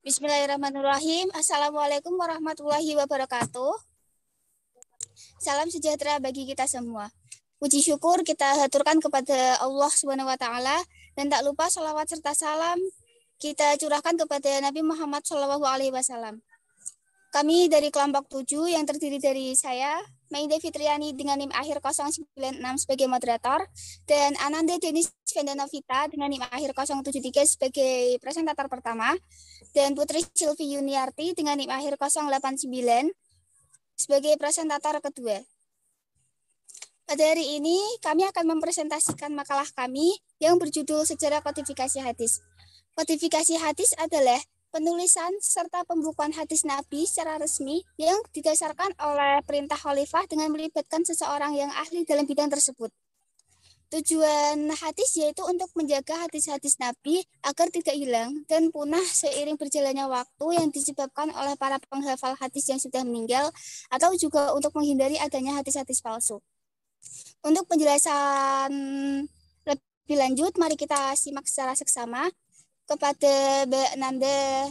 Bismillahirrahmanirrahim. Assalamualaikum warahmatullahi wabarakatuh. Salam sejahtera bagi kita semua. Puji syukur kita haturkan kepada Allah Subhanahu wa taala dan tak lupa salawat serta salam kita curahkan kepada Nabi Muhammad Shallallahu alaihi wasallam. Kami dari kelompok 7 yang terdiri dari saya, Maida Fitriani dengan NIM akhir 096 sebagai moderator, dan Ananda Denis Vendanovita dengan NIM akhir 073 sebagai presentator pertama, dan Putri Silvi Yuniarti dengan NIM akhir 089 sebagai presentator kedua. Pada hari ini, kami akan mempresentasikan makalah kami yang berjudul Sejarah Kodifikasi Hadis. Kodifikasi hadis adalah penulisan serta pembukuan hadis Nabi secara resmi yang didasarkan oleh perintah khalifah dengan melibatkan seseorang yang ahli dalam bidang tersebut. Tujuan hadis yaitu untuk menjaga hadis-hadis Nabi agar tidak hilang dan punah seiring berjalannya waktu yang disebabkan oleh para penghafal hadis yang sudah meninggal atau juga untuk menghindari adanya hadis-hadis palsu. Untuk penjelasan lebih lanjut, mari kita simak secara seksama. Kepada Mbak Nanda,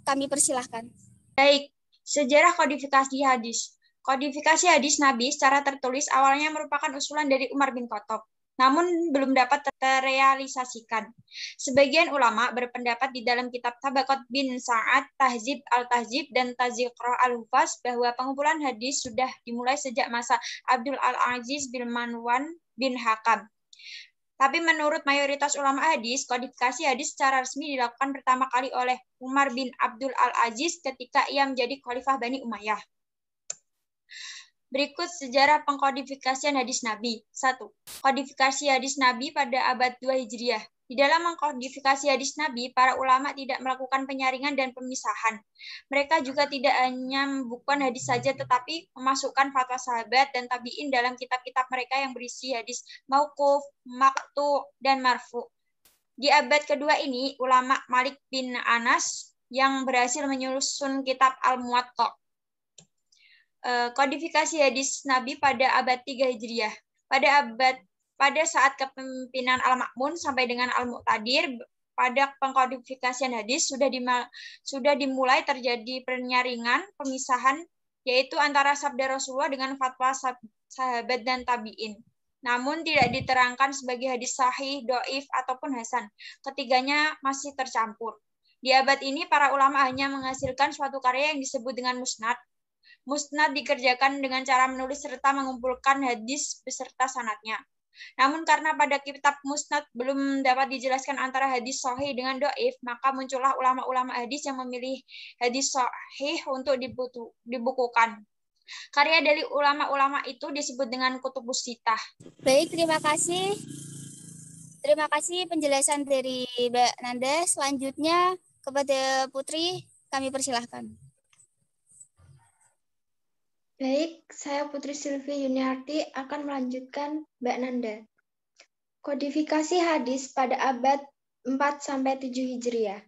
kami persilahkan. Baik, sejarah kodifikasi hadis. Kodifikasi hadis Nabi secara tertulis awalnya merupakan usulan dari Umar bin Khattab, namun belum dapat terrealisasikan. Sebagian ulama berpendapat di dalam kitab Tabaqat bin Sa'ad, Tahzib al-Tahzib, dan Tazikrah al-Hufaz bahwa pengumpulan hadis sudah dimulai sejak masa Abdul al-Aziz bin Marwan bin Hakam. Tapi menurut mayoritas ulama hadis, kodifikasi hadis secara resmi dilakukan pertama kali oleh Umar bin Abdul al-Aziz ketika ia menjadi khalifah Bani Umayyah. Berikut sejarah pengkodifikasian hadis Nabi. 1. Kodifikasi hadis Nabi pada abad 2 Hijriah. Di dalam mengkodifikasi hadis Nabi, para ulama tidak melakukan penyaringan dan pemisahan. Mereka juga tidak hanya membukukan hadis saja, tetapi memasukkan fatwa sahabat dan tabi'in dalam kitab-kitab mereka yang berisi hadis mauquf, maqtu, dan marfu. Di abad kedua ini, ulama Malik bin Anas yang berhasil menyusun kitab Al-Muwatta. Kodifikasi hadis Nabi pada abad 3 Hijriah. Pada saat kepemimpinan Al-Ma'mun sampai dengan Al-Muqtadir, pada pengkodifikasian hadis sudah dimulai terjadi penyaringan, pemisahan, yaitu antara sabda Rasulullah dengan fatwa sahabat dan tabi'in. Namun tidak diterangkan sebagai hadis sahih, do'if, ataupun hasan. Ketiganya masih tercampur. Di abad ini, para ulama hanya menghasilkan suatu karya yang disebut dengan musnad. Musnad dikerjakan dengan cara menulis serta mengumpulkan hadis beserta sanadnya. Namun karena pada kitab musnad belum dapat dijelaskan antara hadis sahih dengan do'if, maka muncullah ulama-ulama hadis yang memilih hadis sahih untuk dibukukan. Karya dari ulama-ulama itu disebut dengan kutubus sittah. Baik, terima kasih. Terima kasih penjelasan dari Mbak Nanda. Selanjutnya kepada Putri, kami persilahkan. Baik, saya Putri Silvi Yuniarti akan melanjutkan Mbak Nanda. Kodifikasi hadis pada abad 4-7 Hijriah.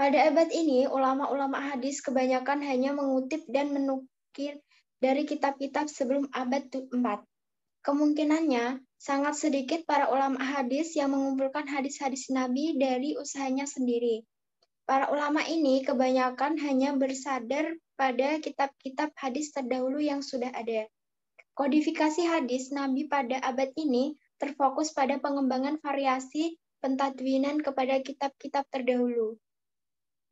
Pada abad ini, ulama-ulama hadis kebanyakan hanya mengutip dan menukil dari kitab-kitab sebelum abad 4. Kemungkinannya, sangat sedikit para ulama hadis yang mengumpulkan hadis-hadis Nabi dari usahanya sendiri. Para ulama ini kebanyakan hanya bersandar pada kitab-kitab hadis terdahulu yang sudah ada. Kodifikasi hadis Nabi pada abad ini terfokus pada pengembangan variasi pentadwinan kepada kitab-kitab terdahulu.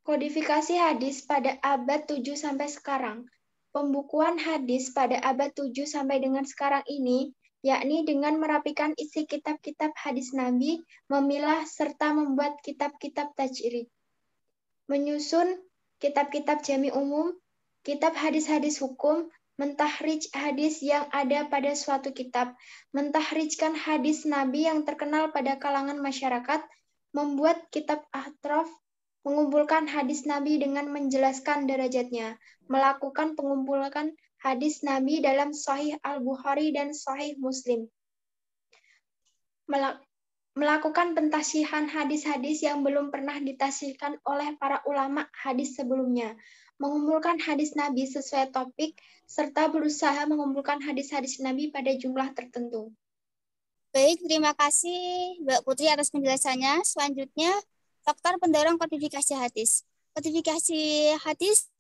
Kodifikasi hadis pada abad 7 sampai sekarang. Pembukuan hadis pada abad 7 sampai dengan sekarang ini, yakni dengan merapikan isi kitab-kitab hadis Nabi, memilah serta membuat kitab-kitab tajrid. Menyusun kitab-kitab jami umum, kitab hadis-hadis hukum, mentahrij hadis yang ada pada suatu kitab, mentahrijkan hadis Nabi yang terkenal pada kalangan masyarakat, membuat kitab atraf, mengumpulkan hadis Nabi dengan menjelaskan derajatnya, melakukan pengumpulan hadis Nabi dalam Sahih Al-Bukhari dan Sahih Muslim, melakukan pentasihan hadis-hadis yang belum pernah ditasihkan oleh para ulama hadis sebelumnya, mengumpulkan hadis Nabi sesuai topik, serta berusaha mengumpulkan hadis-hadis Nabi pada jumlah tertentu. Baik, terima kasih Mbak Putri atas penjelasannya. Selanjutnya, faktor pendorong kodifikasi hadis. Kodifikasi hadis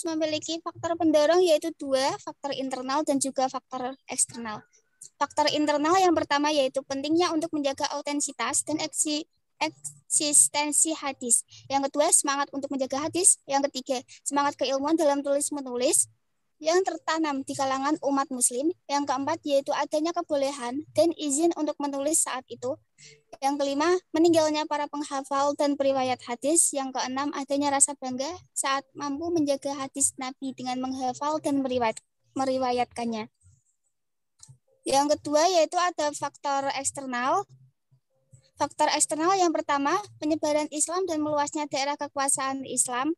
memiliki faktor pendorong yaitu dua, faktor internal dan juga faktor eksternal. Faktor internal yang pertama yaitu pentingnya untuk menjaga autentisitas dan eksistensi hadis. Yang kedua, semangat untuk menjaga hadis. Yang ketiga, semangat keilmuan dalam tulis-menulis yang tertanam di kalangan umat muslim. Yang keempat, yaitu adanya kebolehan dan izin untuk menulis saat itu. Yang kelima, meninggalnya para penghafal dan periwayat hadis. Yang keenam, adanya rasa bangga saat mampu menjaga hadis Nabi dengan menghafal dan meriwayatkannya. Yang kedua, yaitu ada faktor eksternal. Faktor eksternal yang pertama, penyebaran Islam dan meluasnya daerah kekuasaan Islam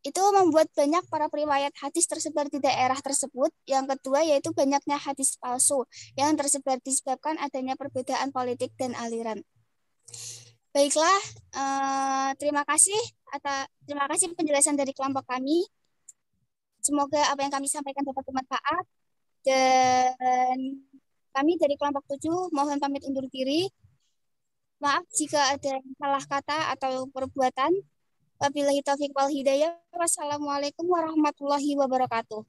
itu membuat banyak para periwayat hadis tersebar di daerah tersebut. Yang kedua yaitu banyaknya hadis palsu yang tersebar disebabkan adanya perbedaan politik dan aliran. Baiklah, terima kasih penjelasan dari kelompok kami. Semoga apa yang kami sampaikan dapat bermanfaat. Dan kami dari kelompok 7 mohon pamit undur diri. Maaf jika ada salah kata atau perbuatan. Wabillahi taufiq wal hidayah. Wassalamualaikum warahmatullahi wabarakatuh.